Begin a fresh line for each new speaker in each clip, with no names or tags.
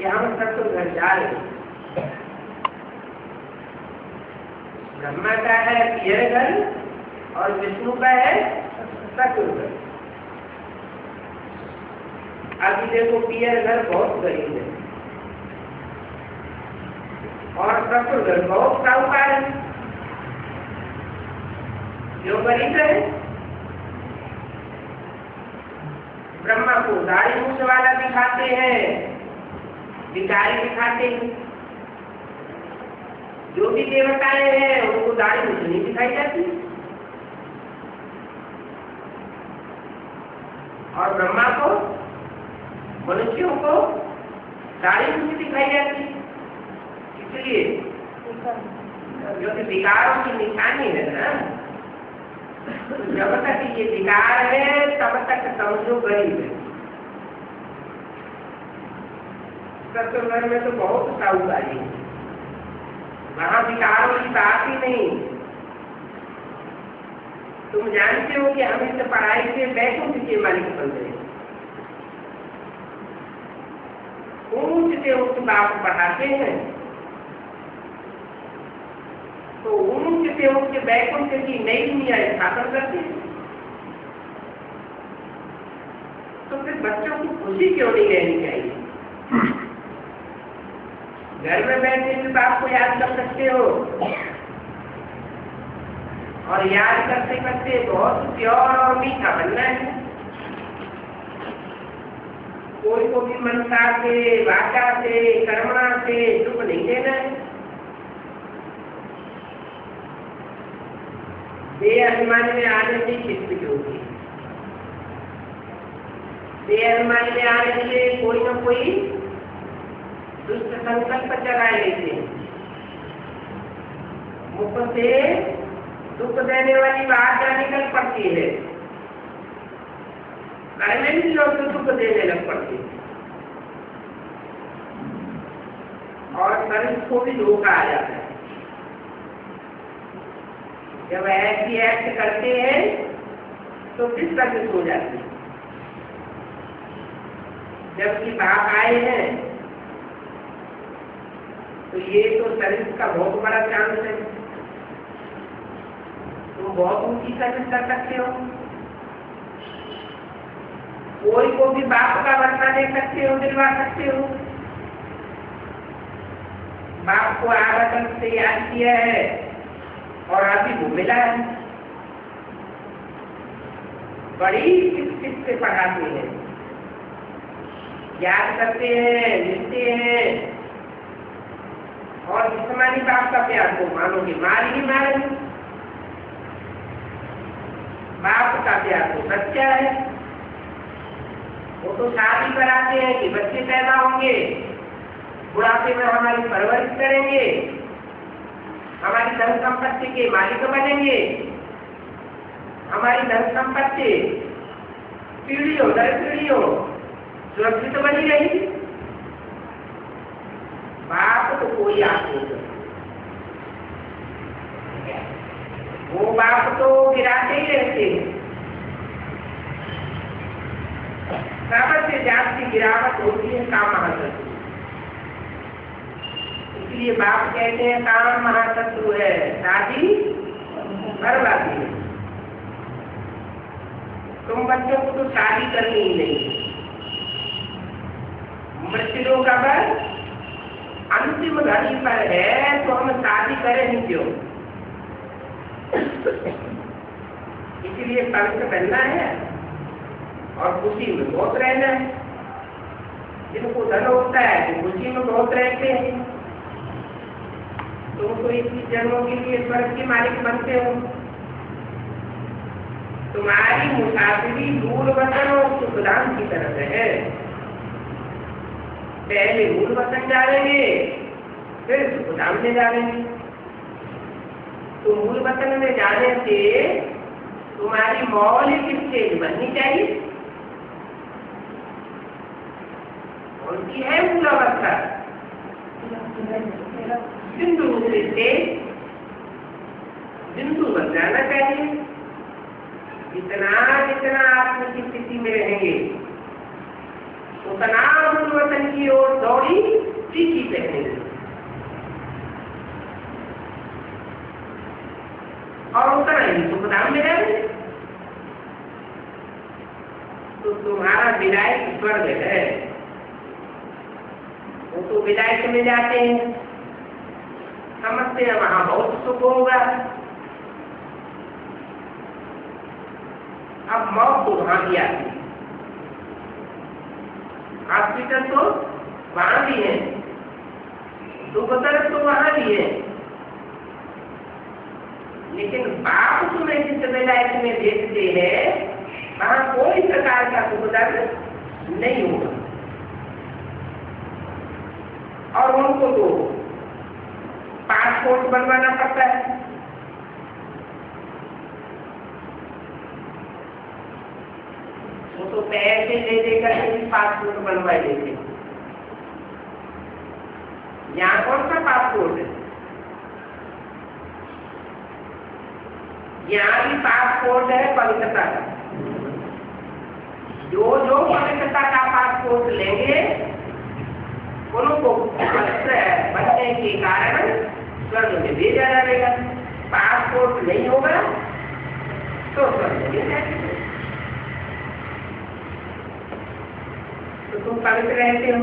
कि हम सत्य घर जा रहे हैं। ब्रह्मा का है पियर घर और विष्णु का है सत्य घर। अभी देखो पियर घर बहुत गरीब है और सत्य घर बहुत साहूकार है। क्यों गरीब है? ब्रह्मा को दाढ़ी मूछ वाला दिखाते हैं, भिखारी दिखाते हैं। जो भी देवताएं हैं उनको दाढ़ी मूछ नहीं दिखाई जाती और ब्रह्मा को, मनुष्यों को दाढ़ी मूछ दिखाई जाती। इसलिए जो कि विकारों की निशानी है ना, जब तक ये विकार है तब तक समझो गरीब है। सत्संग में तो बहुत साहूकारी है, वहां विकारों की बात ही नहीं। तुम जानते हो कि हम इस पढ़ाई से बैकुंठ के मालिक बन गए। ऊंच से उच्च बात पढ़ाते हैं तो ऊंच से उच्च बैकुंठ की नई दुनिया स्थापन करते हैं। तो फिर बच्चों को खुशी क्यों नहीं रहनी चाहिए? घर में बैठे भी बाप को याद कर सकते हो और याद करते करते बहुत प्योर और मीठा बनना है। कोई को भी मनसा से, वाचा से, कर्मणा से दुख नहीं देना है। बेअभिमानी में आने से शिक्षित होगी। बेअभिमानी में आने से कोई न कोई दुष्ट संकल्प चलाए लेते हैं। मुख से दुख देने वाली बात निकल पड़ती है, करने भी लोग दुख देने लग पड़ते हैं और शरीर को भी धोखा आ जाता है। जब ऐसी एक्ट करते हैं तो किस तरह हो जाती है। जबकि बाप आए हैं तो ये तो सर्विस का बहुत बड़ा चांस है। तुम बहुत ऊंची सर्विस कर सकते हो। कोई को भी बाप का वर्षा दे सकते हो, दिलवा सकते हो। बाप को आदत से याद किया है और अभी वो मिला है। बड़ी शिक्षित से पढ़ाते हैं, याद करते हैं, लिखते हैं और जिस्मानी बाप का प्यार को मानोगे, मार ही मारेंगे। बाप का प्यार तो सच्चा है। वो तो शादी कराते हैं कि बच्चे पैदा होंगे, बुढ़ापे में हमारी परवरिश करेंगे, हमारी धन संपत्ति के मालिक बनेंगे, हमारी धन संपत्ति पीढ़ियों दर पीढ़ियों सुरक्षित बनी रहेगी। बाप तो कोई आप नहीं, वो बाप तो गिराते ही रहते हैं। सबसे ज्यादा गिरावट होती है काम महाशत्रु। इसलिए बाप कहते हैं काम महाशत्रु है, शादी बर्बादी है। तुम बच्चों को तो शादी करनी ही नहीं। मृत्यु का बल अंतिम घड़ी पर है तो हम शादी करें ही क्यों? इसलिए संत बनना है और खुशी में बहुत रहना है। जिनको धन होता है तो खुशी में बहुत रहते हैं। तुम तो इसी जन्मों के लिए स्वर्ग के मालिक बनते हो। तुम्हारी मुसाफिरी मूल वतन और सुखदान की तरफ है। पहले मूल वतन जाएंगे फिर सुखदान में जाएंगे। तो मूल वतन में जाने से तुम्हारी मौलिक स्टेज बननी चाहिए। कौन सी है मूल अवस्था? बिंदु से बिंदु बन जाना चाहिए। जितना जितना आत्म की स्थिति में रहेंगे उतना मूल वतन की ओर दौड़ी भी सुखधाम में रहे तो तुम्हारा विलायक स्वर्ग है, वो तो विलायक में जाते हैं, समझते हैं वहां बहुत सुख होगा। अब मौत तो वहां भी आती है, हॉस्पिटल तो वहां भी है, दुख दर्द तो वहां भी है, लेकिन बाप तुम्हें जिस विलायक में भेजते हैं वहां कोई प्रकार का दुख दर्द नहीं होगा। और उनको तो पासपोर्ट बनवाना पड़ता है, वो तो पैसे ले देकर के पासपोर्ट बनवा लेते। यहाँ कौन सा पासपोर्ट है? यहाँ भी पासपोर्ट है पवित्रता का। जो पवित्रता का पासपोर्ट लेंगे उनको पवित्र बनने के कारण स्वर्ग में भेजा जाएगा। पासपोर्ट नहीं होगा तो स्वर्ग में जाएगा। तो तुम पवित्र रहते हो,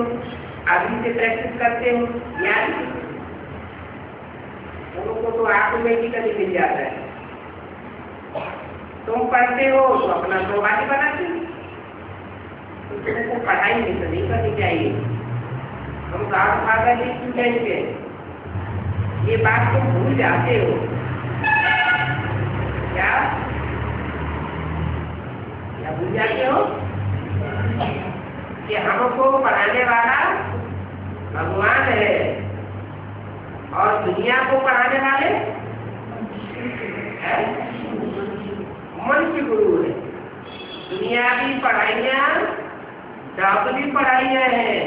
अभी से प्रैक्टिस करते हो, याद उनको तो ऑटोमेटिकली मिल जाता है। तुम पढ़ते हो तो अपना सौभाग्य बनाते हो, तुमको पढ़ाई नहीं करनी चाहिए। हम गाँव भागा के स्टूडेंट के ये बात तुम भूल जाते हो क्या भूल जाते हो कि हमको पढ़ाने वाला भगवान है और दुनिया को पढ़ाने वाले मनुष्य गुरु है। दुनियावी पढ़ाइयाँ डॉक्टरी पढ़ाइयाँ हैं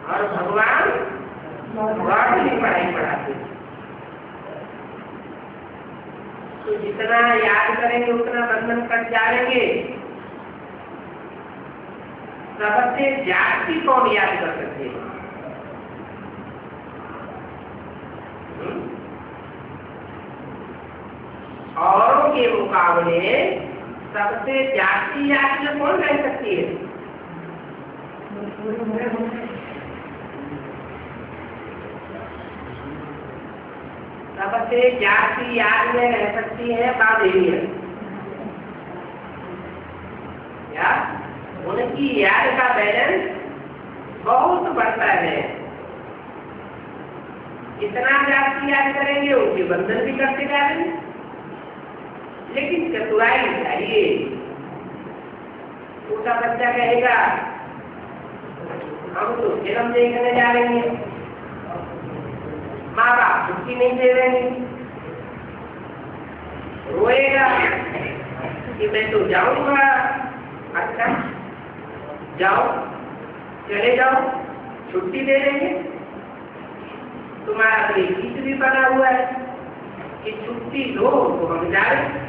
और भगवान डॉक्टरी पढ़ाई पढ़ाते हैं। तो जितना याद करेंगे उतना बंधन कट जाएंगे। सबसे जाति कौन याद कर सकते हैं? औरों के मुकाबले सबसे जाति याद में कौन रह सकती है? सबसे जाति याद में रह सकती है बाबेलियन। क्या उनकी याद का बैलेंस बहुत बढ़ता है। इतना जाति याद करेंगे उनके बंधन भी करते जाएंगे, लेकिन चतुराई चाहिए। छोटा बच्चा कहेगा हम तो फिल्म देखने जा रहे हैं, माँ बाप छुट्टी नहीं दे रहे हैं, रोएगा कि मैं तो जाऊंगा। अच्छा जाओ, चले जाओ, छुट्टी दे देंगे। तुम्हारा तो गीत भी बना हुआ है कि छुट्टी लो तो हम जा रहे हैं।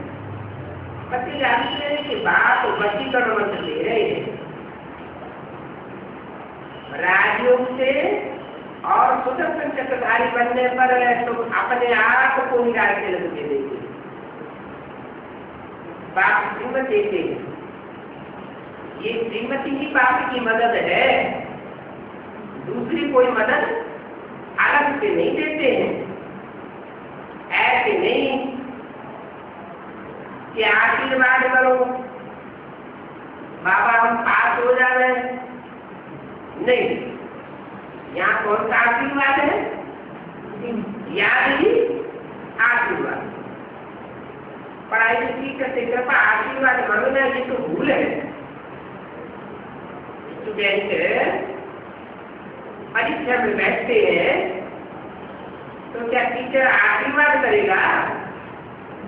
बच्चे जानते हैं कि बात वशीकरण मंत्र ले रहे हैं। राजयोग से और सुदर्शन चक्रधारी बनने पर तुम अपने आप को निकाल के रख दे देंगे। बाप श्रीमत देते हैं, ये श्रीमती ही बाप की मदद है, दूसरी कोई मदद अलग से नहीं देते हैं। ऐसे नहीं कि आशीर्वाद करो बाबा हम पास हो जा रहे हैं, नहीं। यहाँ कौन सा आशीर्वाद है? याद ही आशीर्वाद। पढ़ाई की करते कृपा आशीर्वाद मांगना ये तो भूल है। स्टूडेंट परीक्षा में बैठते हैं तो क्या टीचर आशीर्वाद करेगा,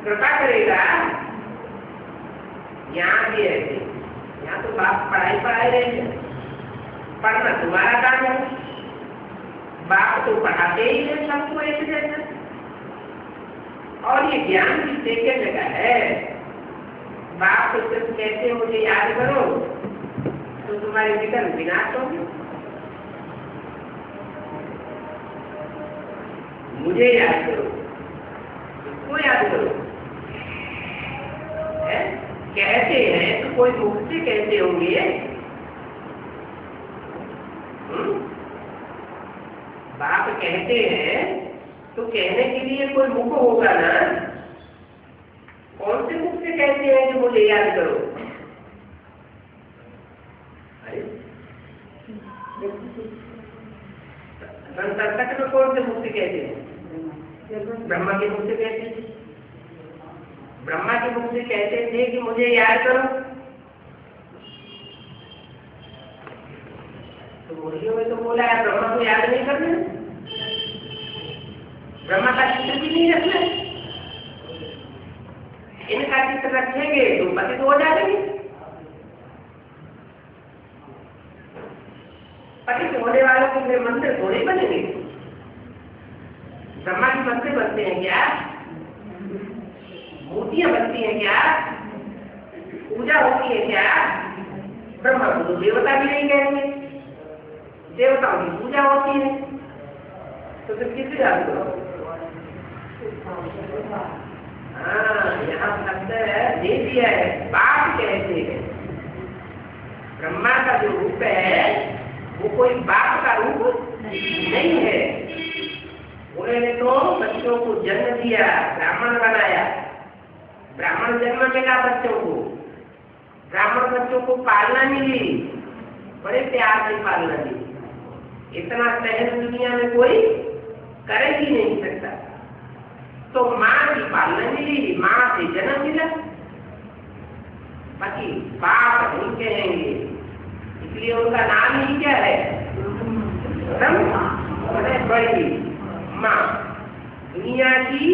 कृपा करेगा? यहाँ भी ऐसे, यहाँ तो बाप पढ़ाई पढ़ाई रहे हैं, पढ़ना तुम्हारा काम है। बाप तो पढ़ाते ही है सबको एक जैसा। और ये ज्ञान की सेकंड का है। बाप तो सिर्फ कहते मुझे याद करो तो तुम्हारे विकल्प विनाश होंगे। मुझे याद करो, इसको याद करो, कहते हैं तो कोई मुख से कहते होंगे। बाप कहते हैं तो कहने के लिए कोई मुख होगा ना। कौन से मुख से कहते हैं कि मुझे याद करो? संतर्क में कौन से मुख से कहते हैं? ब्रह्मा के मुख से कहते हैं। ब्रह्मा के मुख से कहते थे कि मुझे याद करो, तो मुर्गियों में तो बोला है ब्रह्मा को याद नहीं करना, ब्रह्मा का चित्र भी नहीं रखना। इनका चित्र रखेंगे तो पतित हो जाएंगे। पतित होने वालों के फिर मंदिर थोड़े बनेंगे। ब्रह्मा के मंदिर बनते हैं क्या? मूर्तियां बनती हैं क्या? पूजा होती है क्या? ब्रह्मा को तो देवता भी नहीं कहेंगे, देवताओं की पूजा होती है, तो फिर किससे याद करो? हाँ, यहाँ शब्द दे दिया है, बाप कहते हैं। ब्रह्मा का जो रूप है वो कोई बाप का रूप नहीं है। उन्होंने तो बच्चों को जन्म दिया, ब्राह्मण बनाया, ब्राह्मण जन्म मिला बच्चों को, ब्राह्मण बच्चों को पालना मिली, बड़े प्यार से पालना मिली। इतना सहन दुनिया में कोई कर ही नहीं सकता। तो माँ की पालना मिली, माँ से जन्म मिला, बाकी बाप नहीं कहेंगे। इसलिए उनका नाम ही क्या है? ब्रह्मा, बड़ी माँ, दुनिया की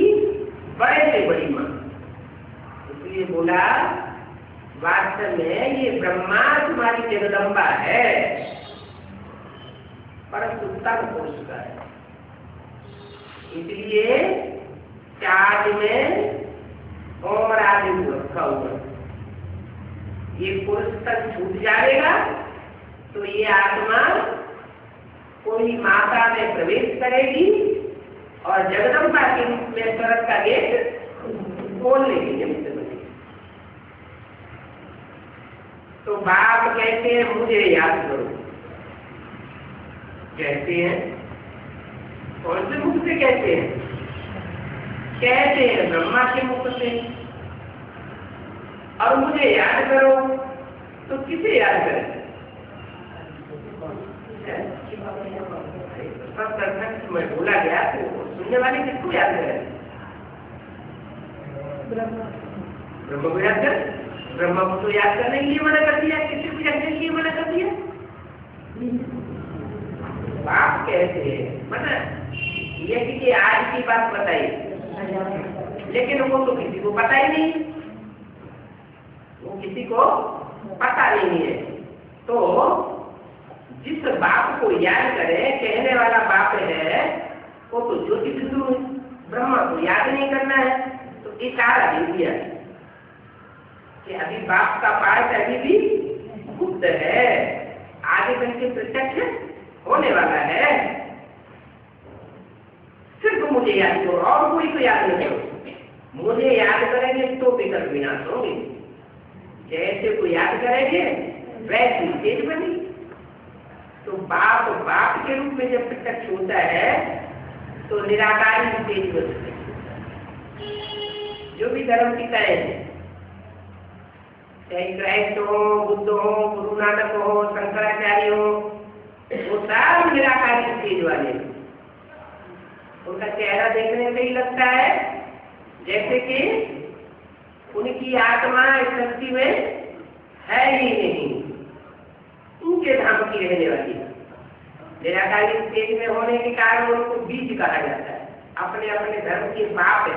बड़े से बड़ी माँ। इसलिए बोला वास्तव में ये ब्रह्मा तुम्हारी जगदम्बा है, परंतु तब पुरुष का है। इसलिए चार्ज में ओम आदि रखा हुआ। ये पुरुष तक छूट जाएगा तो ये आत्मा कोई माता में प्रवेश करेगी और जगदम्बा के रूप में स्वर्ग का गेट खोलने की निमित्त बनेगी। तो बाप कहते हैं मुझे याद करो, कहते हैं कौन से मुख से कहते हैं? कहते हैं ब्रह्मा के मुख से। और मुझे याद करो तो किसे याद करें? मैं बोला गया तो सुनने वाले किसको याद करें? ब्रह्मा को याद कर। ब्रह्मा को तो याद करने के लिए मना कर दिया, किसी को याद करने के लिए मना कर दिया। बाप कहते हैं मना ये कि आज की बात बताई, लेकिन वो तो किसी को पता ही नहीं, वो किसी को पता नहीं है। तो जिस बाप को याद करे, कहने वाला बाप है, वो तो ज्योति बिंदु है। ब्रह्मा को याद नहीं करना है तो इशारा दे दिया कि अभी बाप का पाठ अभी भी गुप्त है, आगे बढ़ के प्रत्यक्ष होने वाला है। सिर्फ मुझे याद करो और कोई को याद नहीं करो। मुझे याद करेंगे तो विकल्प विनाश होंगे, जैसे को याद करेंगे वैसी तेज बनी। तो बाप बाप के रूप में जब प्रत्यक्ष होता है तो निराकारी तेज बनते हैं। जो भी धर्म की कहे, चाहे क्राइस्ट हो, बुद्ध हो, गुरु नानक हो, शंकराचार्य हो, वो सब निराकारी तेज वाले। उनका चेहरा देखने से ही लगता है जैसे कि उनकी आत्मा इस धरती में है ही नहीं, उनके धाम की रहने वाली। निराकारी स्टेज में होने के कारण उनको बीज कहा जाता है। अपने अपने धर्म के बाप है,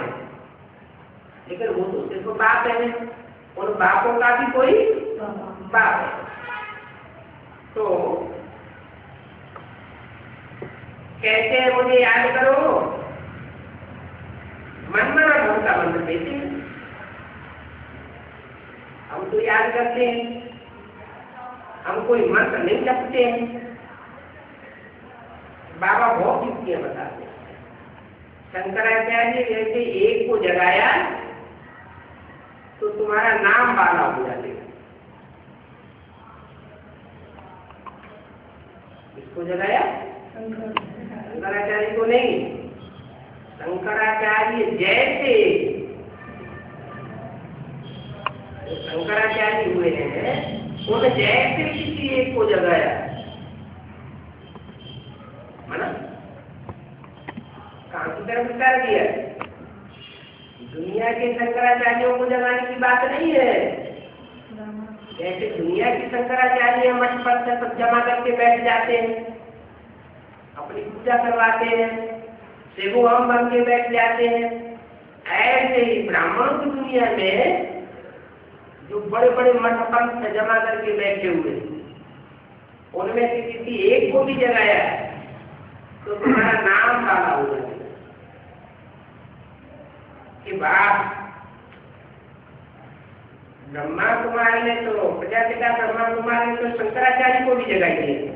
लेकिन वो तो सिर्फ बाप है, उन बापों का भी कोई बाप है। तो कहते हैं मुझे याद करो, मनमना भवन का मंत्र देते हैं। हम तो याद करते हैं, हम कोई मंत्र नहीं जपते हैं। बाबा बहुत युक्तियां बताते हैं। शंकराचार्य जैसे एक को जगाया तो तुम्हारा नाम बाला हो जाएगा। इसको जगाया शंकराचार्य को नहीं, शंकराचार्य जैसे शंकराचार्य हुए हैं उन जैसे किसी एक को जगाया, माना कहां की तरफ उतार दिया। दुनिया के शंकराचार्यों को जगाने की बात नहीं है। जैसे दुनिया के शंकराचार्य मठ पर से सब जमा करके बैठ जाते हैं, अपनी पूजा करवाते हैं, सेवो हम बन के बैठ जाते हैं, ऐसे ही ब्राह्मणों की दुनिया में जो बड़े बड़े मठ पंथ जमा करके बैठे हुए, उनमें से किसी एक को भी जगाया तो तुम्हारा नाम काला हो जाएगा कि बाप ब्रह्मा कुमार ने तो प्रजापिता ब्रह्मा कुमार ने तो शंकराचार्य को भी जगाई दिया।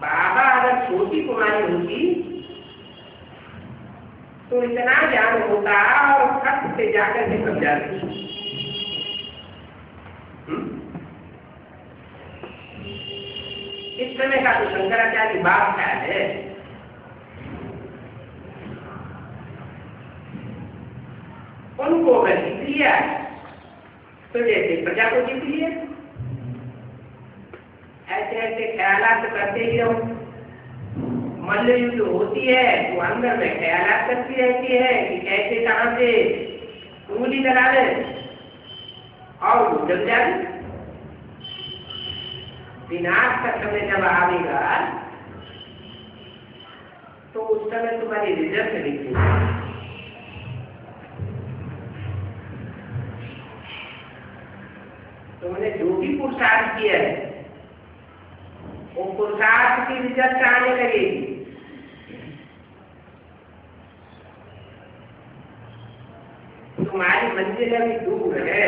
बाबा अगर छोटी कुमारी होती तो इतना ज्ञान होता और खत से जाकर के समझाती। इस समय का तो शंकराचार्य बाप क्या है। उनको अगर जीत लिया तो जैसे प्रजा को जीत लिया। ऐसे ऐसे ख्यालात करते ही रहो। मल्ल युद्ध होती है तो अंदर में ख्यालात करती रहती है कि कैसे कहां से उंगली लगा दे और वो जल जाए। विनाश का समय जब आएगा तो उस समय तुम्हारी रिजल्ट निकलेगी। तुमने जो भी पुरुषार्थ किया है वो पुरुषार्थ की रिजल्ट आने लगेगी। तुम्हारी मंजिल अभी दूर है।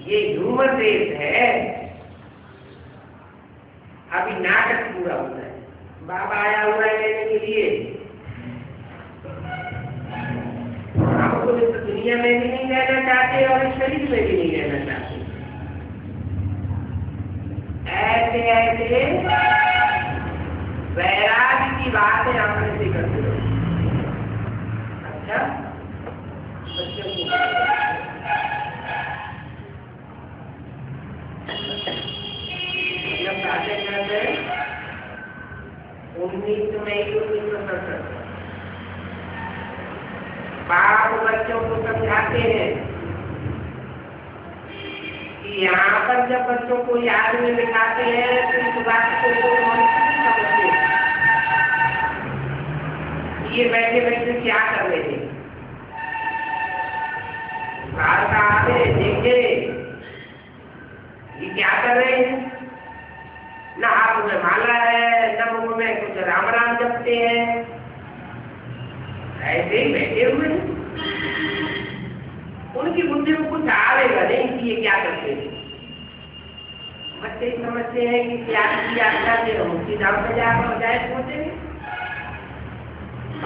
ये ह्यूमन रेस है। अभी नाटक पूरा होता है। बाबा आया हुआ है लेने के लिए। हमको तो दुनिया में भी नहीं रहना चाहते और इस शरीर में भी नहीं रहना चाहते। ऐसे ऐसे वैराग्य की बातें अपने से करते हो। अच्छा बच्चों को मतलब बातें करते 19 मई 1967 बाप बच्चों को समझाते हैं कि यहाँ पर जब बच्चों को याद में बिठाते हैं तो इस बात को मनुष्य नहीं समझते। ये बैठे बैठे क्या कर रहे थे। बाहर का आते देखे ये क्या कर रहे हैं। न हाथ में माला है न मुंह में कुछ राम राम जपते हैं। ऐसे ही बैठे हुए हैं। उनकी बुद्धि में कुछ आवेगा नहीं कि ये क्या करते हैं। बच्चे समझते हैं कि त्याग की यात्रा से हम उसकी नाम पर जाए पहुंचे।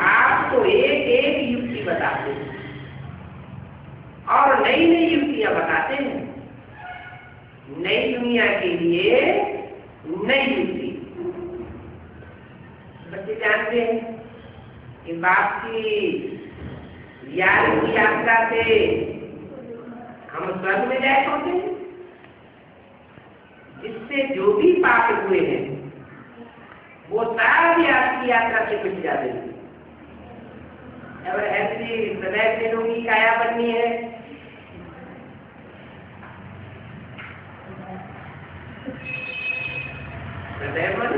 आप तो एक एक युक्ति बताते हैं और नई नई युक्तियां बताते हैं। नई दुनिया के लिए नई युक्ति। बच्चे जानते हैं कि बाप की याद की यात्रा से हम स्वर्ग में जाए पहुंचे। जिससे जो भी पाप हुए हैं वो सारी आपकी यात्रा से मिट जाते हैं। अगर ऐसी सदैव दिनों की काया बननी है सदैव मन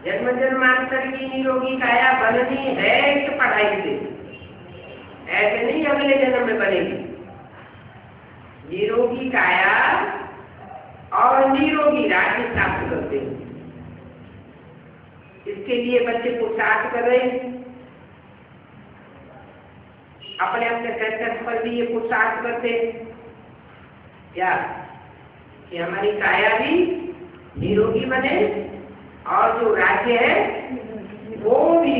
जन्म जन्मांतर की निरोगी काया बननी है कि पढ़ाई से। ऐसे नहीं अगले जन्म में बनेगी। निरोगी काया और निरोगी राज्य प्राप्त करते हैं। इसके लिए बच्चे पुरुषार्थ कर रहे हैं। अपने अपने सेंटर्स पर भी ये पुरुषार्थ करते हैं क्या कि हमारी काया भी निरोगी बने और जो राज्य है वो भी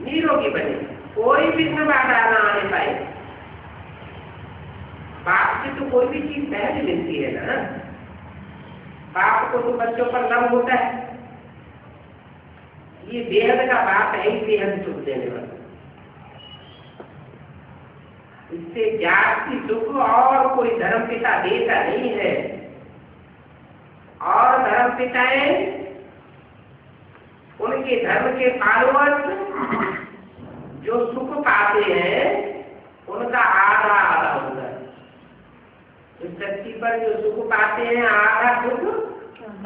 निरोगी बने, कोई विघ्न बाधा ना आने पाए। बाप से तो कोई भी चीज सहज मिलती है ना, बाप को तो बच्चों पर लव होता है। ये बेहद का बाप है, ही बेहद सुख देने वाला। इससे जाति सुख और कोई धर्म पिता देता नहीं है। और धर्म पिताएं उनके धर्म के फॉलोअर्स जो सुख पाते हैं उनका आधा आधा होता है। इस धरती पर जो सुख पाते हैं आधा सुख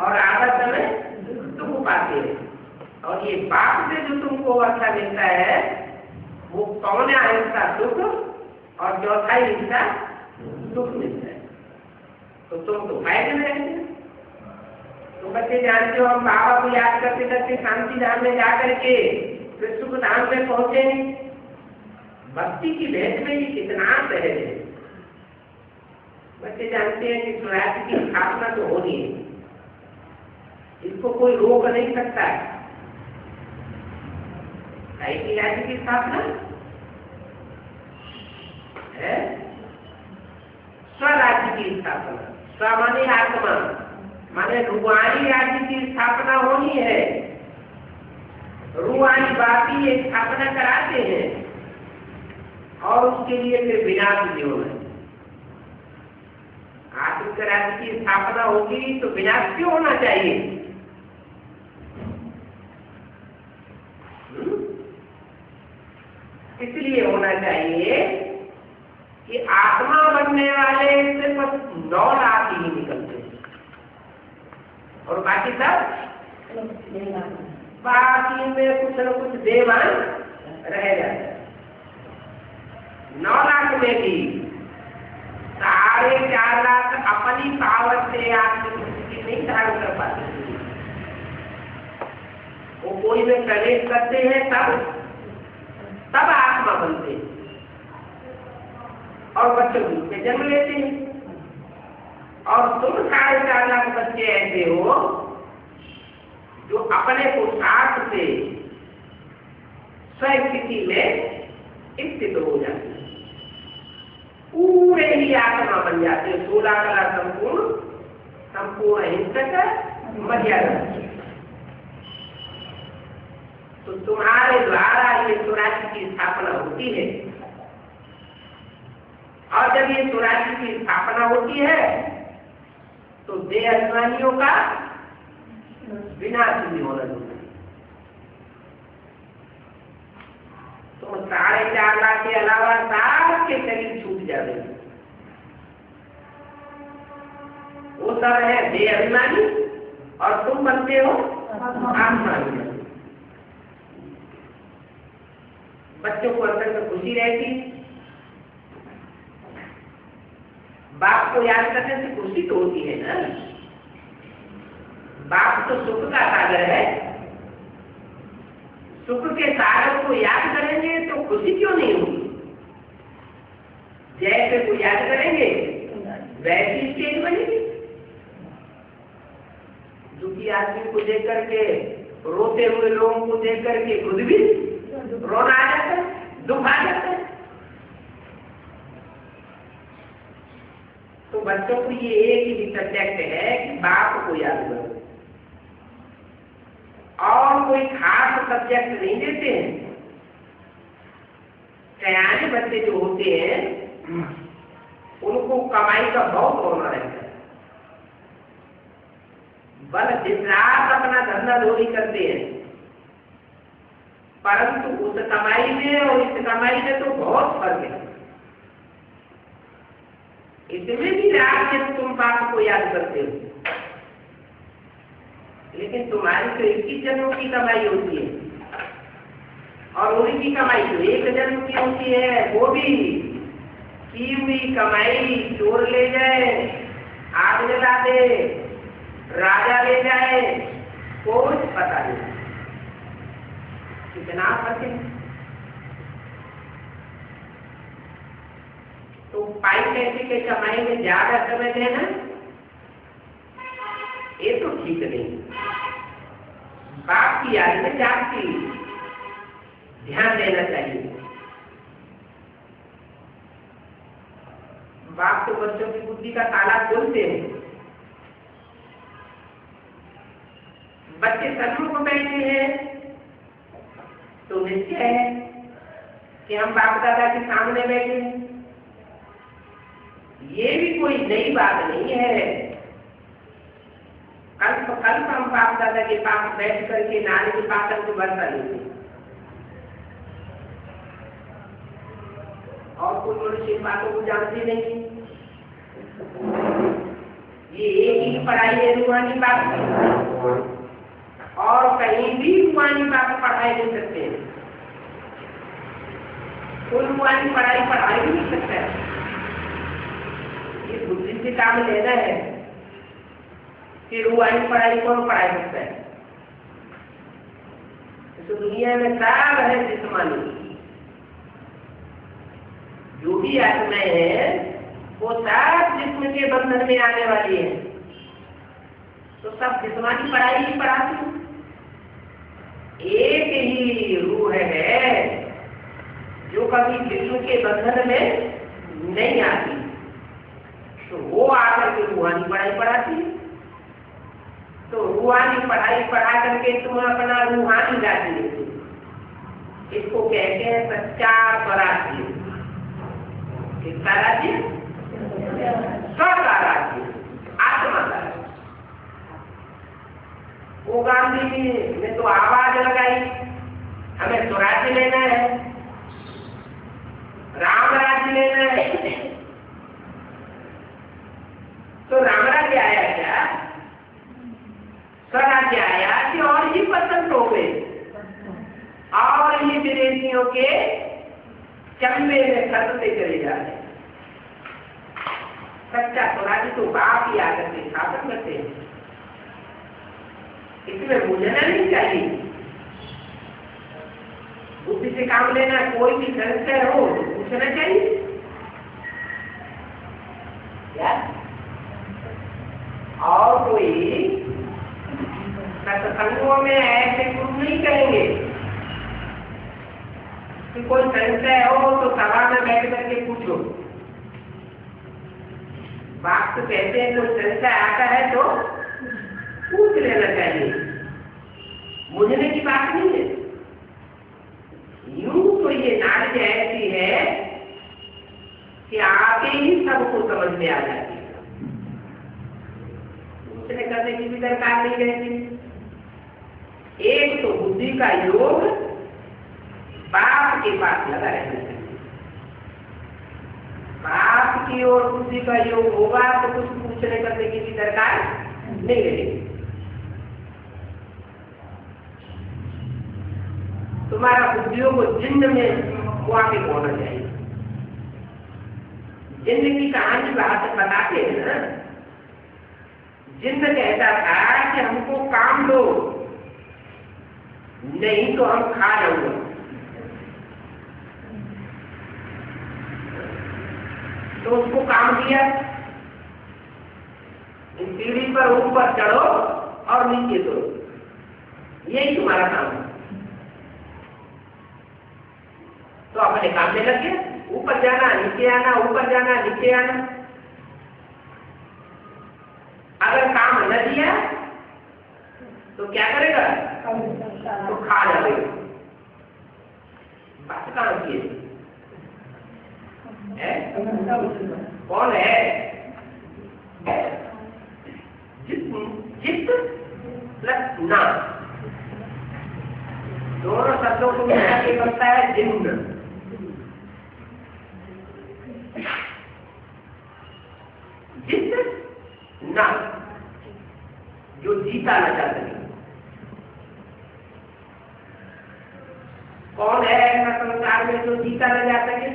और आधा समय दुख पाते हैं। और ये बाप से जो तुमको अच्छा मिलता है वो पौना हिस्सा सुख और चौथाई हिस्सा दुख मिलता है। तो तुम तो फायदे में रहते हो। तो बच्चे जानते हो, हम बाबा को याद करते करते शांति धाम में जाकर के फिर सुख धाम में पहुंचे। भक्ति की भेंट में ये कितना सहज है। बच्चे जानते हैं कि स्वराज्य की स्थापना तो होनी है, इसको कोई रोक नहीं सकता है। राज्य की स्थापना है स्वराज्य की स्थापना। स्व माने आत्मा, माने रूहानी राज्य की स्थापना होनी है। रूहानी बापी ये स्थापना कराते हैं और उसके लिए फिर विनाश भी होना है। आत्मिक राज्य की स्थापना होगी तो विनाश क्यों होना चाहिए? इसलिए होना चाहिए कि आत्मा बनने वाले सिर्फ 9 लाख ही निकलते हैं और बाकी सब बाकी में कुछ न कुछ देवान रह जाता है। 9 लाख में भी 4.5 लाख अपनी पावर से आपकी नहीं धारण कर पाते। वो कोई में प्रवेश करते हैं तब आत्मा बनते हैं और बच्चों में जन्म लेते हैं। और तुम 4.5 लाख बच्चे ऐसे हो जो अपने पुरुषार्थ से स्वस्थिति में स्थित हो जाते हैं, पूरे ही आत्मा बन जाते हैं। 16 कला संपूर्ण हिंसक मर्यादा। तो तुम्हारे द्वारा ये स्वराज्य की स्थापना होती है। और जब ये स्वराज्य की स्थापना होती है तो देह अभिमानियों का विनाश भी होना चाहिए। तो 4.5 लाख के अलावा सबके शरीर छूट जाते हैं। वो सब है देह अभिमानी और तुम बनते हो आत्माभिमानी। बच्चों को अंदर में खुशी रहती, बाप को याद करने से खुशी तो होती है ना। बाप तो सुख का सागर है, सुख के सागर को याद करेंगे तो खुशी क्यों नहीं होगी? जैसे को याद करेंगे वैसी स्टेज बनेगी। दुखी आदमी को देख करके, रोते हुए लोगों को देख करके खुद भी रोना आ जाता है, दुख आ जाता है। तो बच्चों को ये एक ही सब्जेक्ट है कि बाप को याद करो, और कोई खास सब्जेक्ट नहीं देते हैं। सयाने बच्चे जो होते हैं उनको कमाई का बहुत होना रहता है, बल दिन रात अपना धंधा धोरी करते हैं, परंतु उस कमाई में और इस कमाई में तो बहुत फर्क है। इसमें भी रात में तुम बाप को याद करते हो, लेकिन तुम्हारी तो 21 जन्मों की कमाई होती है और उन्हीं की कमाई तो 1 जन्म की होती है। वो भी की हुई कमाई चोर ले जाए, आग जला दे, राजा ले जाए, कोई पता नहीं। कितना फर्क है। तो पाई पैसे के कमाई में ज्यादा समय देना ये तो ठीक नहीं। बाप की याद में जागती, ध्यान देना चाहिए। बाप तो बच्चों की बुद्धि का ताला खोलते हैं। बच्चे सन्मुख बैठे हैं तो निश्चय है कि हम बाप दादा के सामने बैठे हैं। ये भी कोई नई बात नहीं है। कल्प कल्प हम बाप दादा के पास बैठ करके नारी के पात्र को बरसा लेते और कोई मनुष्य इन बातों को जानते नहीं। ये एक ही पढ़ाई है रूहानी बात की, और कहीं भी रूहानी बात पढ़ाई नहीं सकते हैं। कोई रूहानी पढ़ाई पढ़ाई भी नहीं सकता है। ये बुद्धि से काम लेना है कि रूहानी पढ़ाई कौन पढ़ाई सकता है। तो दुनिया में सब है जिस्मानी, जो भी आत्माएं हैं वो सब जिस्म के बंधन में आने वाली है। तो सब जिस्मानी पढ़ाई ही पढ़ाती। एक ही रूह है जो कभी जिस्म के बंधन में नहीं आती, तो वो आकर के रूहानी पढ़ाई पढ़ाती। तो रूहानी पढ़ाई पढ़ा करके तुम अपना रूहानी राज्य लेते। इसको कहते हैं सच्चा स्वराज्य। किसका राज्य? स्व का राज्य, आत्मा का राज्य। वो गांधी जी ने तो आवाज लगाई, हमें स्वराज्य लेना है, राम राज्य लेना है। तो राम राज्य आया क्या? स्वराज्य आया कि और ही पसंद हो गए और ये विदेशियों के चंबे में खतरते चले जा रहे। सच्चा स्वराज्य तो बाप ही आकर के शासन करते हैं। इसमें बुझना नहीं चाहिए। बुद्धि से काम लेना, कोई भी संशय हो तो पूछना चाहिए। क्या? और कोई सत्संगों में ऐसे गुरु नहीं करेंगे कि कोई संशय हो तो सभा में बैठ करके पूछो। बाप तो कहते हैं कोई संशय आता है तो पूछ लेना चाहिए, मुझने की बात नहीं है। यूं तो ये नारी ऐसी है कि आगे ही सबको समझ में आ जाती है। पूछने करने की भी दरकार नहीं रहती। एक तो बुद्धि का योग बाप के पास लगा रहना चाहिए। बाप की ओर बुद्धि का योग होगा तो कुछ पूछने करने की भी दरकार नहीं रहेगी। तुम्हारा बुद्धियों को जिन्न में वाकिफ होना चाहिए। जिन्न की कहानी बताते हैं ना। जिन्न कहता था कि हमको काम दो, नहीं तो हम खा जाऊंगा। तो उसको काम दिया, सीढ़ी पर ऊपर चढ़ो और नीचे दो, यही तुम्हारा काम है। तो अपने काम में लग गया, ऊपर जाना नीचे आना, ऊपर जाना नीचे आना। अगर काम न दिया तो क्या करेगा? तो खा जाएगा। बात कहाँ की है? कौन है? जित प्लस ना, दोनों शब्दों को मिला के बनता है जिन्न। जित ना, जो जीता न जा सके। कौन है ऐसा संसार में जो जीता न जा सके?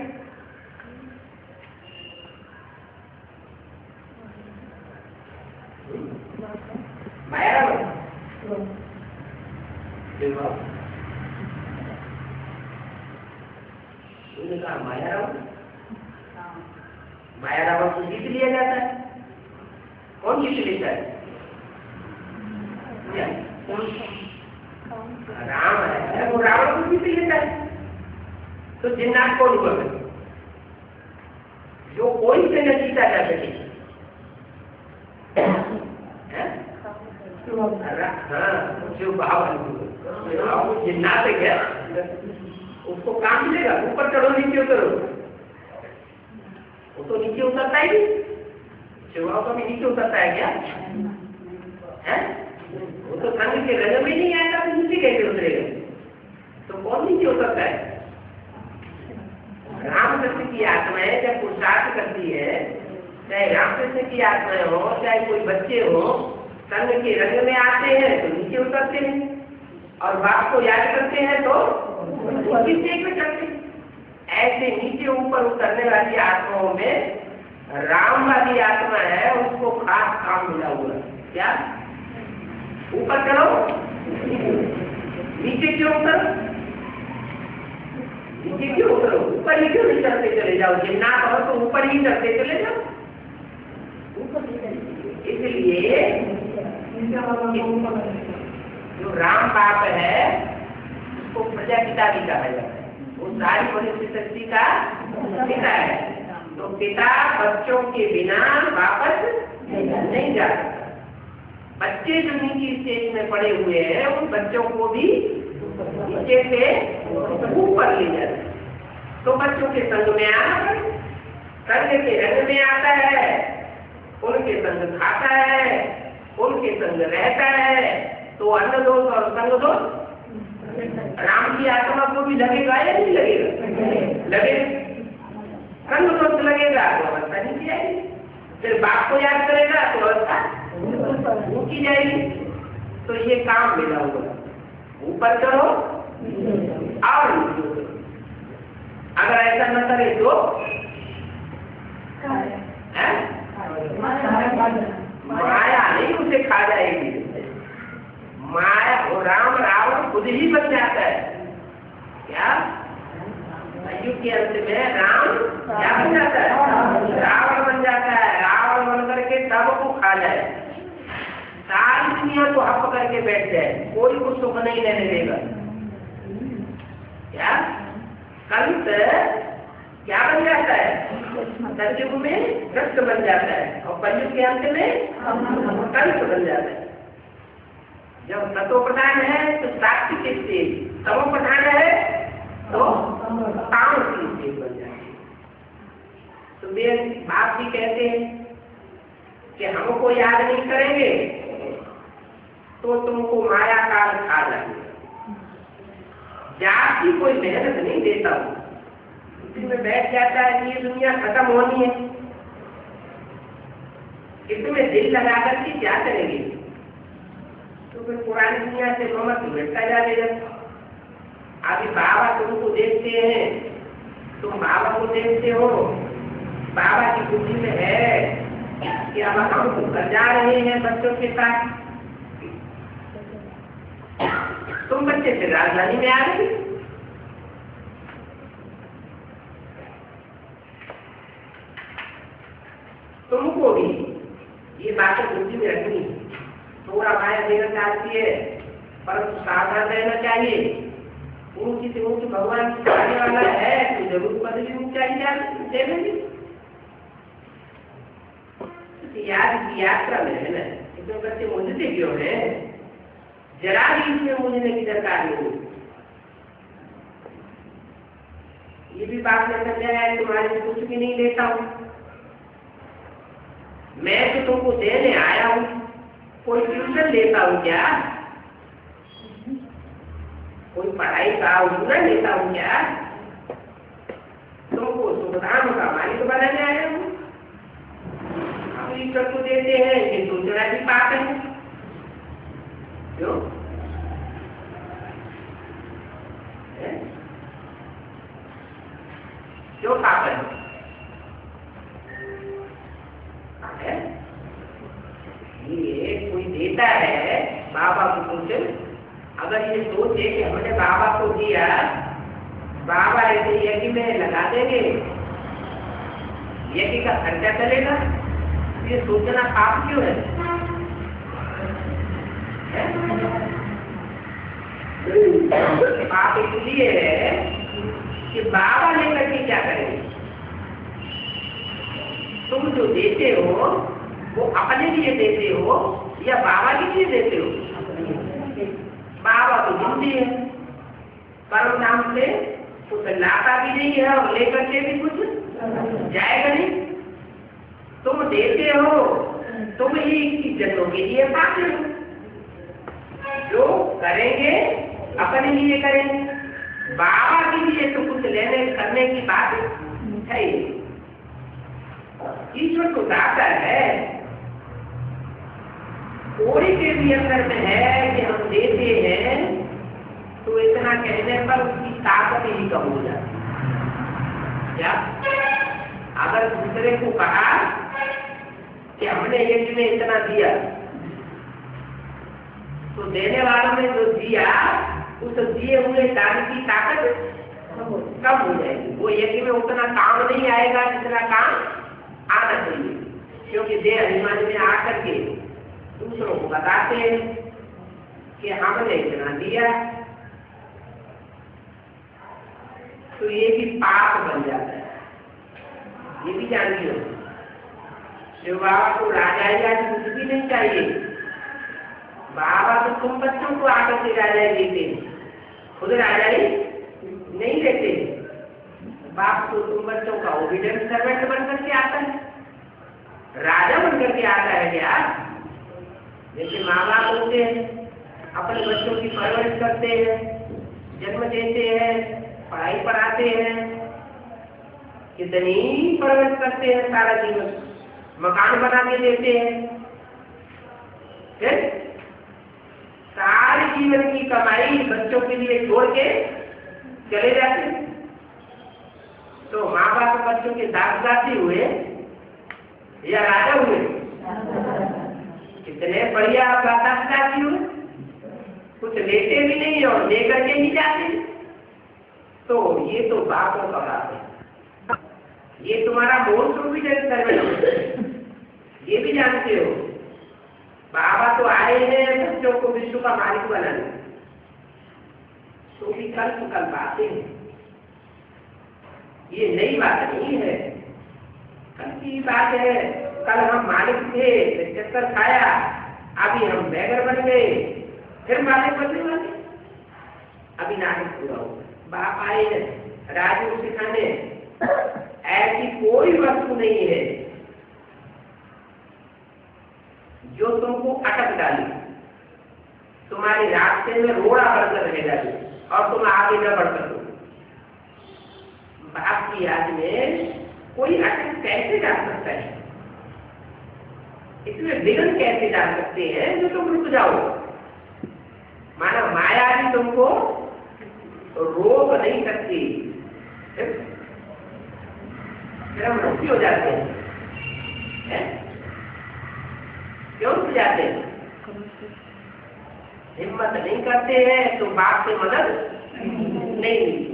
माया माया माया रावण को जीत लिया जाता है। कौन जीत लेता है? राम है वो रावण को जीत लेता है। तो जिन्नात कौन हुआ जो कोई से न जीता जा सके? हाँ, जो भाव जिन्नात है क्या उसको काम मिलेगा? ऊपर चढ़ो नीचे उतरो, वो तो नीचे उतरता ही नहीं। शिवाओं का भी नीचे उतरता है क्या? है वो तो संग के रंग में नहीं आएगा तो नीचे कैसे उतरेगा? तो कौन नीचे उतरता है? रामकृष्ण की आत्माएं जब पुरुषार्थ करती है, चाहे रामकृष्ण की आत्माएं हो चाहे कोई बच्चे हो, संग के रंग में आते हैं तो नीचे उतरते हैं, और बाप को याद करते हैं तो ऊंची स्टेज में चढ़ते हैं। ऐसे नीचे ऊपर उतरने वाली आत्माओं में राम वाली आत्मा है, उसको खास काम मिला हुआ है। क्या? ऊपर चढ़ो, नीचे क्यों उतरो? नीचे क्यों उतरो? ऊपर ही क्यों नहीं चढ़ते चले जाओ? जिन्नात हो तो ऊपर ही चढ़ते चले जाओ। इसलिए जो राम बाप है उसको प्रजापिता भी कहा जाता है। वो सारी मनुष्य शक्ति का पिता है। तो पिता बच्चों के बिना वापस नहीं जा सकता। बच्चे जो नीचे स्टेज में पड़े हुए हैं उन बच्चों को भी नीचे से ऊपर ले जाते हैं। तो बच्चों के संग में आना, संग के रंग में आता है, उनके संग खाता है, उनके संग रहता है। तो अन्न दोष और संग दोष राम की आत्मा को भी लगेगा या नहीं लगेगा? लगेगा। संग दोष लगेगा तो अवस्था नीचे आएगी। फिर बाप को याद करेगा तो अवस्था ऊंची जाएगी। तो ये काम मिला हुआ, ऊपर चढ़ो और नीचे उतरो। अगर ऐसा न करे तो माया नहीं उसे खा जाएगी। माया और राम रावण खुद ही बन जाता है। क्या? युग के अंत में राम क्या बन जाता है? रावण बन जाता है। रावण बन करके सबको खा जाए, सारी दुनिया को हप करके बैठ जाए, कोई कुछ सुख नहीं रहने देगा। क्या? कंस क्या बन जाता है? सतयुग में कृष्ण बन जाता है और कलयुग के अंत में कंस बन जाता है। जब सतो प्रधान है तो सात्विक स्टेज, तमो प्रधान है तो तामसिक स्टेज बन जाती है। तो मेरे बाप भी कहते हैं कि हमको याद नहीं करेंगे तो तुमको माया काल खा जाएंगे। जाति कोई मेहनत नहीं देता हूँ, उसी में बैठ जाता है कि ये दुनिया खत्म होनी है। इसमें दिल लगा करके क्या करेंगे? तो फिर पुरानी दुनिया से ममत मिटता जाएगा। अभी बाबा तुमको देखते हैं, तुम बाबा को देखते हो, बाबा की बुद्धि में है कि अब हम घर जा रहे हैं बच्चों के साथ। तुम बच्चे फिर राजधानी में आ गए। तुमको भी ये बातें बुद्धि में रखनी है। थोड़ा माया देना चाहती है परंतु सावधान रहना चाहिए। ऊंची से ऊंची भगवान की चाहने वाला है तो जरूर बदली ऊंचाई देंगे। याद की यात्रा में है ना, इतने बच्चे मुझसे क्यों है? जरा भी इसमें मुझने की दरकार नहीं। ये भी बात में समझाया है, तुम्हारे से कुछ भी नहीं लेता हूँ, मैं तो तुमको देने आया हूँ। कोई ट्यूशन लेता हूँ क्या? कोई पढ़ाई का उन्नयन लेता हूँ क्या? तुमको सुखधाम का मालिक बनाने आया हूँ। हम ईश्वर को देते हैं ये सोचना भी पाप है। क्यों? क्यों पाप है? ये कोई देता है बाबा को कुछ, अगर ये सोचे कि हमने बाबा को दिया, बाबा ऐसे यज्ञ में लगा देंगे, यज्ञ का खर्चा चलेगा, ये सोचना पाप क्यों है? बाप इसलिए है कि बाबा लेकर के क्या करेंगे? तुम जो देते हो वो अपने लिए देते हो या बाबा के लिए देते हो? बाबा तो जिंदगी है, परम नाम से कुछ लाता भी नहीं है और लेकर के भी कुछ जाएगा नहीं। तुम देते हो, तुम ही इक्कीस जन्मों के लिए पाते हो। जो करेंगे अपने लिए करेंगे, बाबा के लिए तो कुछ लेने करने की बात है ही। ईश्वर तो दाता है, कोई के भी अंदर में है कि हम देते हैं तो इतना कहने पर उसकी ताकत ही कम हो जाती है। क्या अगर दूसरे को कहा कि हमने यज्ञ में इतना दिया, तो देने वालों ने जो दिया उस दिए हुए दान की ताकत कम हो जाएगी। वो यज्ञ में उतना काम नहीं आएगा जितना काम आना चाहिए, क्योंकि देह अभिमान में आकर के दूसरों को बताते हैं कि हमने इतना दिया, तो ये भी पाप बन जाता है। ये भी जानती हो, जो बाबा को राजा कुछ भी नहीं चाहिए। बाबा तो तुम बच्चों को आकर के राजा देते, खुद राजा नहीं देते। बाप तो तुम बच्चों का ओबीडियंट सर्वेंट बन करके आता है, राजा बन करके आता है। क्या जैसे माँ बाप होते हैं, अपने बच्चों की परवरिश करते हैं, जन्म देते हैं, पढ़ाई पढ़ाते हैं, कितनी परवरिश करते हैं सारा जीवन, मकान बना के देते हैं, फिर सारे जीवन की कमाई बच्चों के लिए छोड़ के चले जाते हैं। तो माँ बाप बच्चों के दास-दासी हुए या राजा हुए? कितने बढ़िया दास-दासी हुए, कुछ लेते भी नहीं और लेकर के ही जाते। तो ये तो बापों का बाप है, ये तुम्हारा मोल तो भी ये भी जानते हो। बाबा तो आए हैं बच्चों को विश्व का मालिक बनाने, तो भी कल बातें हैं, ये नई बात नहीं है, कल की बात है। कल हम मालिक थे, चक्कर खाया, अभी हम बैगर बन गए, फिर मालिक बनने वाले। अभी नाटक पूरा हो, बाप आए हैं राजू सिखाने। ऐसी कोई वस्तु नहीं है जो तुमको अटक डाली, तुम्हारे रास्ते में रोड़ा बढ़कर रह डाली और तुम आगे न बढ़ सको। बाप की याद में कोई अटक कैसे डाल सकता है? इसमें विघ्न कैसे डाल सकते हैं जो तुम रुक जाओ? माना माया भी तुमको रोक नहीं सकती, फिर हम रुकी हो जाते हैं। क्यों रुक जाते हैं? हिम्मत नहीं करते हैं तो बाप से मदद नहीं मिलती।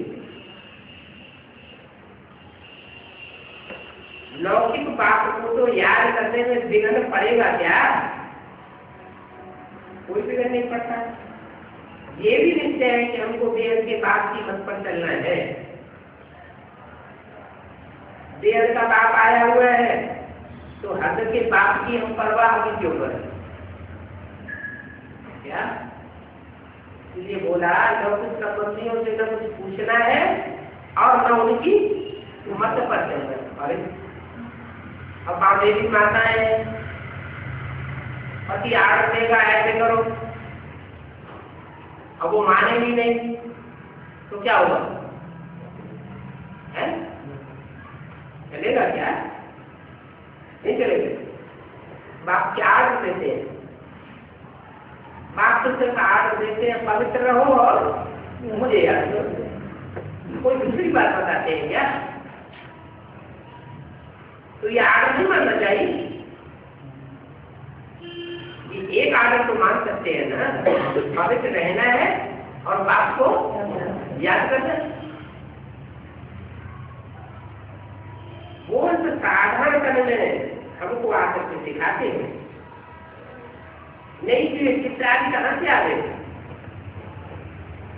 लौकिक बात को तो याद करने में विघ्न पड़ेगा क्या? कोई विघ्न नहीं पड़ता। ये भी निश्चय है कि हमको देह के बाप की मत पर चलना है। देह का बाप आया हुआ है तो हद के बाप की हम परवाह भी क्यों करें? क्या इसलिए बोला लौकिक संबंधियों से न कुछ पूछना है और न उनकी मत पर चलना। अरे अब देवी माता है, पति आड़ देगा ऐसे करो, अब वो माने भी नहीं तो क्या होगा? है चलेगा क्या? नहीं चलेगा। बाप क्या आर्डर देते हैं? बाप तो सिर्फ आर्डर देते हैं पवित्र रहो और मुझे याद करो। कोई दूसरी बात बताते हैं क्या? तो ये आर्डर नहीं मानना चाहिए। ये एक आर्डर तो मान सकते हैं ना, पवित्र रहना है और बाप को याद करना है। वो साधारण करने हमको आकर के सिखाते हैं। नहीं तो चित्र आदि कहाँ से आ गए?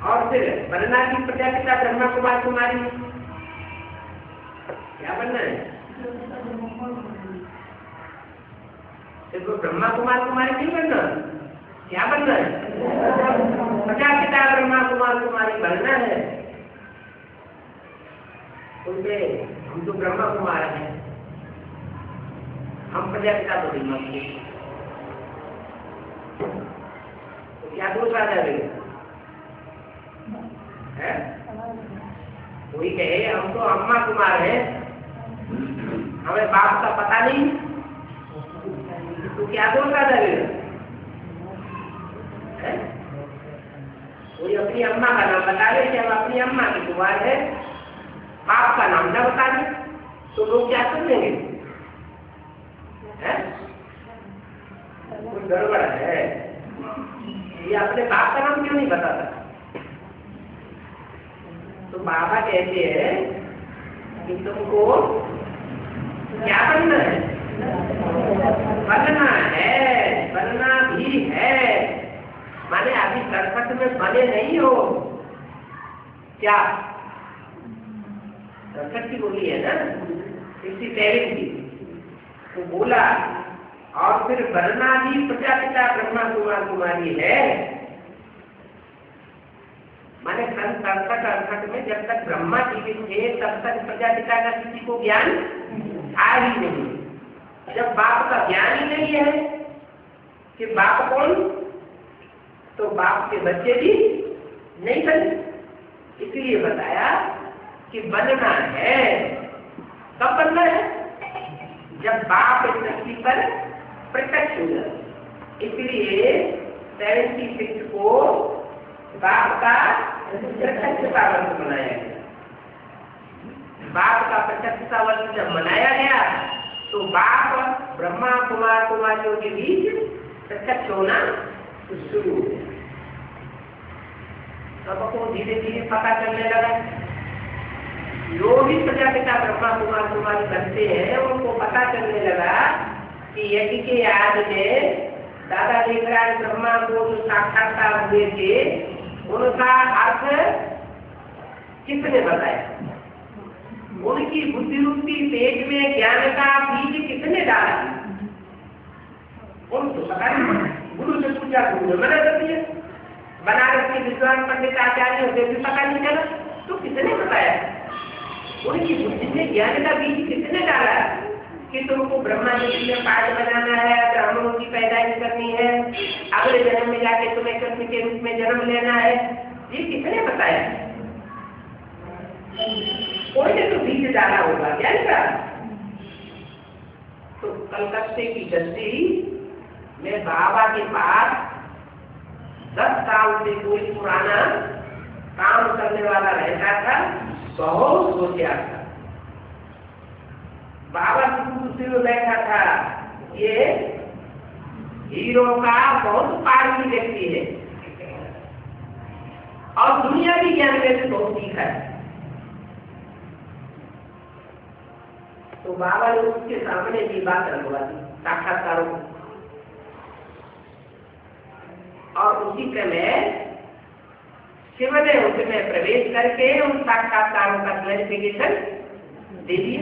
और फिर बनना की प्रजापिता ब्रह्मा कुमार कुमारी, क्या बनना है? देखो ब्रह्मा कुमार कुमारी नहीं बनना, क्या बनना है? प्रजापिता ब्रह्मा कुमार कुमारी बनना है। उनके हम तो ब्रह्मा कुमार हैं, हम प्रजापिता तो नहीं मानते, तो क्या दोष आ जाएगा? कोई कहे हम तो अम्मा कुमार हैं, हमें बाप का पता नहीं, तो क्या दोष आ जाएगा? कोई अपनी अम्मा का नाम बता दे कि हम अपनी अम्मा की कुमार है, बाप का नाम न बता दे, तो लोग क्या समझेंगे? कुछ गड़बड़ है, ये अपने बाप का नाम क्यों नहीं बताता? तो बाबा कहते हैं कि तुमको क्या बनना है? बनना है, बनना भी है, माने अभी 67 में बने नहीं हो क्या? 67 की बोली है ना, 67 की, तो बोला और फिर बनना भी प्रजापिता ब्रह्मा कुमार कुमारी है, माने 67 में जब तक ब्रह्मा जीवित थे तब तक प्रजापिता का किसी को ज्ञान था ही नहीं। जब बाप का ज्ञान ही नहीं है कि बाप कौन, तो बाप के बच्चे भी नहीं बने। इसलिए बताया कि बनना है। कब बनना है? जब बाप इस धरती पर प्रत्यक्ष हो जाए। इसलिए 76 को बाप का प्रत्यक्षता वर्ष मनाया गया। बाप का प्रत्यक्षता वर्ष जब मनाया गया तो बाप ब्रह्मा कुमार कुमारियों के बीच प्रत्यक्ष होना शुरू हो गया। सबको धीरे धीरे पता चलने लगा। जो भी प्रजापिता ब्रह्मा कुमार कुमारी बनते हैं उनको पता चलने लगा कि यज्ञ के आज में दादा देवराज ब्रह्मा को जो साक्षात्कार हुए थे उनका अर्थ किसने बताया? उनकी बुद्धि रूपी पेट में ज्ञान का बीज किसने डाला? उनको पता नहीं। गुरु से पूछा, गुरु ने मना कर दिया। बनारस के विद्वान पंडित आचार्य होते भी पता नहीं चला, तो किसने बताया? उनकी बुद्धि में ज्ञान का बीज किसने डाला कि तुमको ब्रह्मा जी में पाठ बनाना है, ब्राह्मणों की पैदाइश करनी है, अगले जन्म में जाके तुम्हें कृष्ण के रूप में जन्म लेना है? ये किसने बताया? कोई ने तो बीज डाला होगा ज्ञान का। तो कलकत्ते की दस्ती में बाबा के पास 10 साल से कोई पुराना काम करने वाला रहता था, बहुत सोचा था। बाबा की कुर्सी में बैठा था, ये हीरो का बहुत पारंगी व्यक्ति है और दुनिया की ज्ञान में से बहुत सीखा है। तो बाबा ने उसके सामने ये बात रखवा दी साक्षात्कारों को, और उसी क्रम शिव ने उसमें प्रवेश करके उन साक्षात्कारों का क्लैरिफिकेशन दे दिया।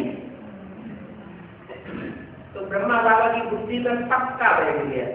तो ब्रह्मा बाबा की बुद्धि में पक्का बैठ गया